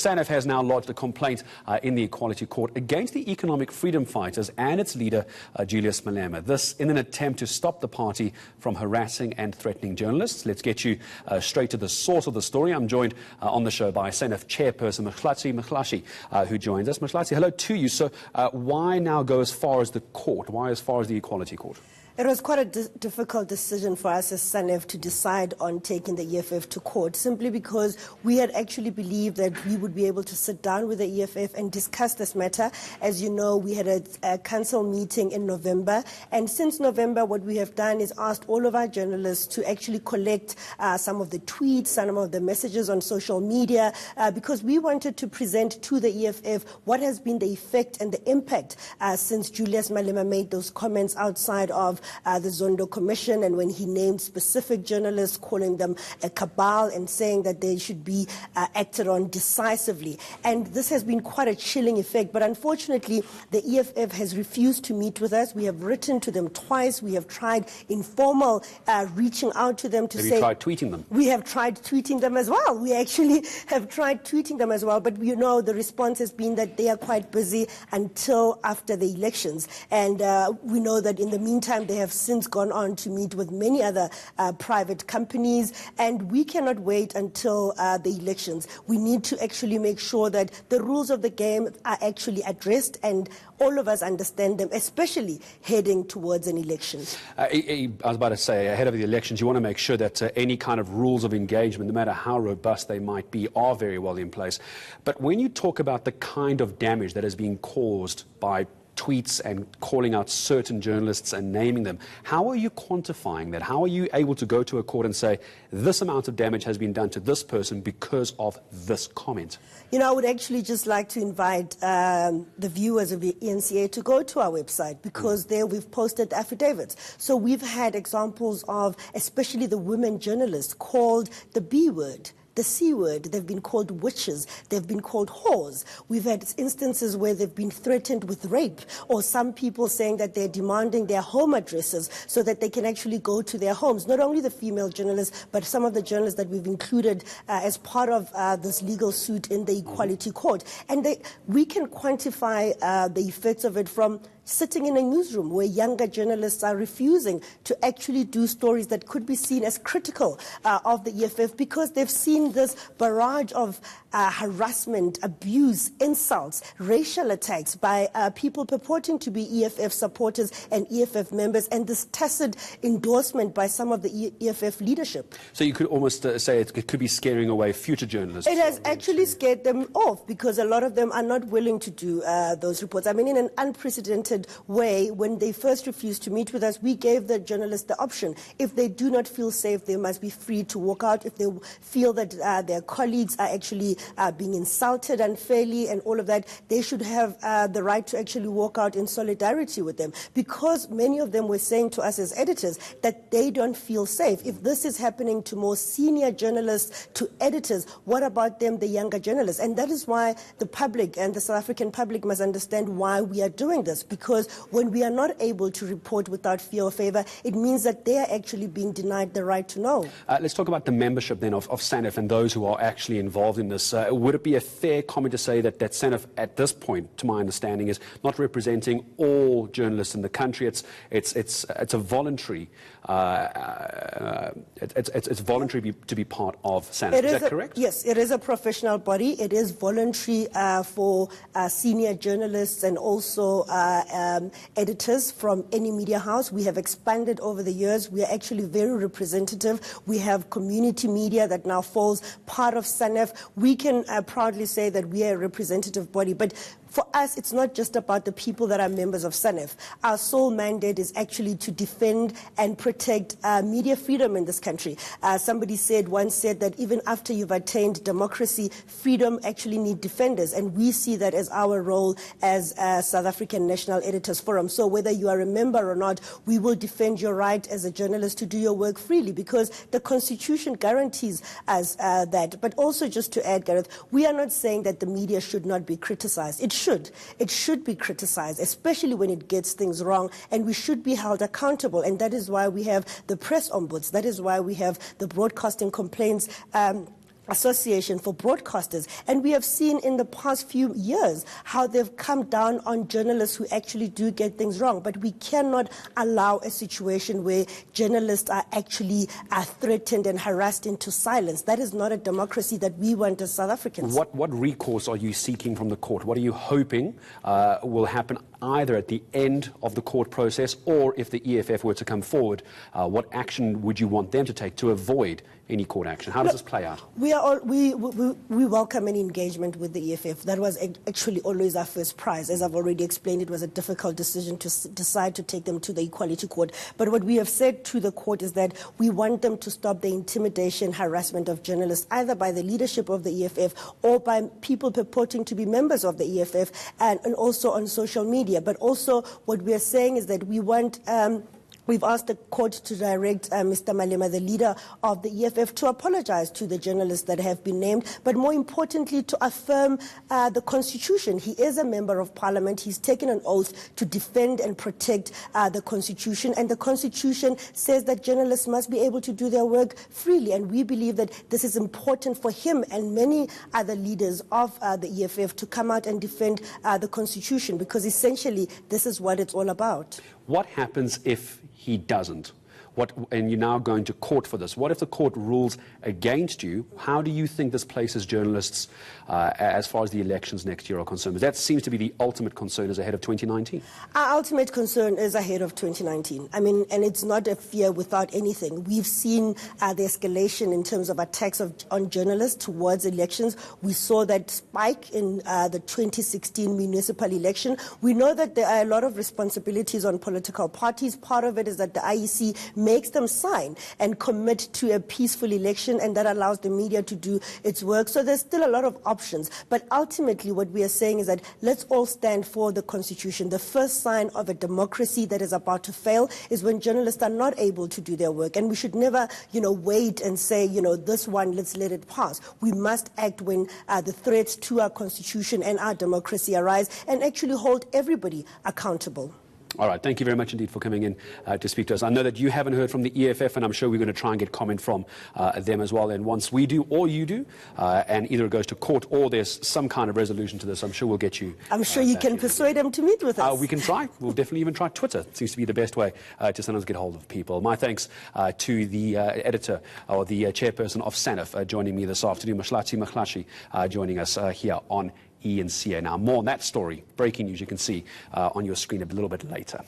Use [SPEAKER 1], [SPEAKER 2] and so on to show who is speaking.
[SPEAKER 1] Sanef has now lodged a complaint in the Equality Court against the economic freedom fighters and its leader, Julius Malema. This in an attempt to stop the party from harassing and threatening journalists. Let's get you straight to the source of the story. I'm joined on the show by Sanef chairperson Mhlashi, who joins us. Mhlashi, hello to you. So why now go as far as the court? Why as far as the Equality Court?
[SPEAKER 2] It was quite a difficult decision for us as Sanef to decide on taking the EFF to court, simply because we had actually believed that we would be able to sit down with the EFF and discuss this matter. As you know, we had a council meeting in November, and since November what we have done is asked all of our journalists to actually collect some of the tweets, some of the messages on social media, because we wanted to present to the EFF what has been the effect and the impact since Julius Malema made those comments outside of the Zondo Commission, and when he named specific journalists, calling them a cabal and saying that they should be acted on decisively. And this has been quite a chilling effect, but unfortunately the EFF has refused to meet with us. We have written to them twice. We have tried informal reaching out to them to say...
[SPEAKER 1] Have you tried tweeting them?
[SPEAKER 2] We have tried tweeting them as well. We actually have tried tweeting them as well, but you know the response has been that they are quite busy until after the elections. And we know that in the meantime they have since gone on to meet with many other private companies, and we cannot wait until the elections. We need to actually make sure that the rules of the game are actually addressed and all of us understand them, especially heading towards an election.
[SPEAKER 1] I was about to say, ahead of the elections, you want to make sure that any kind of rules of engagement, no matter how robust they might be, are very well in place. But when you talk about the kind of damage that is being caused by tweets and calling out certain journalists and naming them, how are you quantifying that? How are you able to go to a court and say this amount of damage has been done to this person because of this comment?
[SPEAKER 2] You know, I would actually just like to invite the viewers of the ENCA to go to our website, because there we've posted affidavits. So we've had examples of especially the women journalists called the B word, the C word. They've been called witches. They've been called whores. We've had instances where they've been threatened with rape, or some people saying that they're demanding their home addresses so that they can actually go to their homes. Not only the female journalists, but some of the journalists that we've included as part of this legal suit in the Equality Court. And we can quantify the effects of it from sitting in a newsroom where younger journalists are refusing to actually do stories that could be seen as critical of the EFF, because they've seen this barrage of harassment, abuse, insults, racial attacks by people purporting to be EFF supporters and EFF members, and this tacit endorsement by some of the EFF leadership.
[SPEAKER 1] So you could almost say it could be scaring away future journalists.
[SPEAKER 2] It has actually scared them off, because a lot of them are not willing to do those reports. I mean, in an unprecedented way, when they first refused to meet with us, we gave the journalists the option. If they do not feel safe, they must be free to walk out. If they feel that their colleagues are actually being insulted unfairly and all of that, they should have the right to actually walk out in solidarity with them, because many of them were saying to us as editors that they don't feel safe. If this is happening to more senior journalists, to editors, what about them, the younger journalists? And that is why the public and the South African public must understand why we are doing this, because when we are not able to report without fear or favor, it means that they are actually being denied the right to know.
[SPEAKER 1] Let's talk about the membership then of Sanef and those who are actually involved in this. Would it be a fair comment to say that Sanef at this point, to my understanding, is not representing all journalists in the country? It's a voluntary it's voluntary to be part of Sanef. Is that correct?
[SPEAKER 2] Yes, it is a professional body. It is voluntary for senior journalists and also editors from any media house. We have expanded over the years. We are actually very representative. We have community media that now falls part of Sanef. We can proudly say that we are a representative body, but for us, it's not just about the people that are members of Sanef. Our sole mandate is actually to defend and protect media freedom in this country. Somebody once said that even after you've attained democracy, freedom actually needs defenders, and we see that as our role as South African National Editors Forum. So whether you are a member or not, we will defend your right as a journalist to do your work freely, because the Constitution guarantees us that. But also, just to add, Gareth, we are not saying that the media should not be criticized. It should be criticized, especially when it gets things wrong, and we should be held accountable. And that is why we have the press ombuds. That is why we have the broadcasting complaints Association for Broadcasters, and we have seen in the past few years how they've come down on journalists who actually do get things wrong. But we cannot allow a situation where journalists are actually threatened and harassed into silence. That is not a democracy that we want as South Africans.
[SPEAKER 1] What recourse are you seeking from the court? What are you hoping will happen either at the end of the court process, or if the EFF were to come forward, what action would you want them to take to avoid any court action? How does this play out?
[SPEAKER 2] We welcome any engagement with the EFF. That was actually always our first prize. As I've already explained, it was a difficult decision to decide to take them to the Equality Court. But what we have said to the court is that we want them to stop the intimidation, harassment of journalists, either by the leadership of the EFF or by people purporting to be members of the EFF, and also on social media. But also what we are saying is that we want we've asked the court to direct Mr. Malema, the leader of the EFF, to apologize to the journalists that have been named, but more importantly to affirm the Constitution. He is a member of Parliament. He's taken an oath to defend and protect the Constitution, and the Constitution says that journalists must be able to do their work freely, and we believe that this is important for him and many other leaders of the EFF to come out and defend the Constitution, because essentially this is what it's all about.
[SPEAKER 1] What happens if he doesn't? And you're now going to court for this. What if the court rules against you? How do you think this places journalists as far as the elections next year are concerned? Because that seems to be the ultimate concern as ahead of 2019.
[SPEAKER 2] Our ultimate concern is ahead of 2019. I mean, and it's not a fear without anything. We've seen the escalation in terms of attacks on journalists towards elections. We saw that spike in the 2016 municipal election. We know that there are a lot of responsibilities on political parties. Part of it is that the IEC makes them sign and commit to a peaceful election, and that allows the media to do its work. So there's still a lot of options. But ultimately what we are saying is that let's all stand for the Constitution. The first sign of a democracy that is about to fail is when journalists are not able to do their work. And we should never, wait and say, this one, let's let it pass. We must act when the threats to our Constitution and our democracy arise, and actually hold everybody accountable.
[SPEAKER 1] All right. Thank you very much indeed for coming in to speak to us. I know that you haven't heard from the EFF, and I'm sure we're going to try and get comment from them as well. And once we do, or you do, and either it goes to court or there's some kind of resolution to this, I'm sure we'll get you.
[SPEAKER 2] I'm sure you can persuade them to meet with us.
[SPEAKER 1] We can try. We'll definitely even try Twitter. It seems to be the best way to sometimes get hold of people. My thanks to the editor or the chairperson of Sanef joining me this afternoon, Mashlati Makhlashi, joining us here on ENCA. Now, more on that story, breaking news, you can see on your screen a little bit later.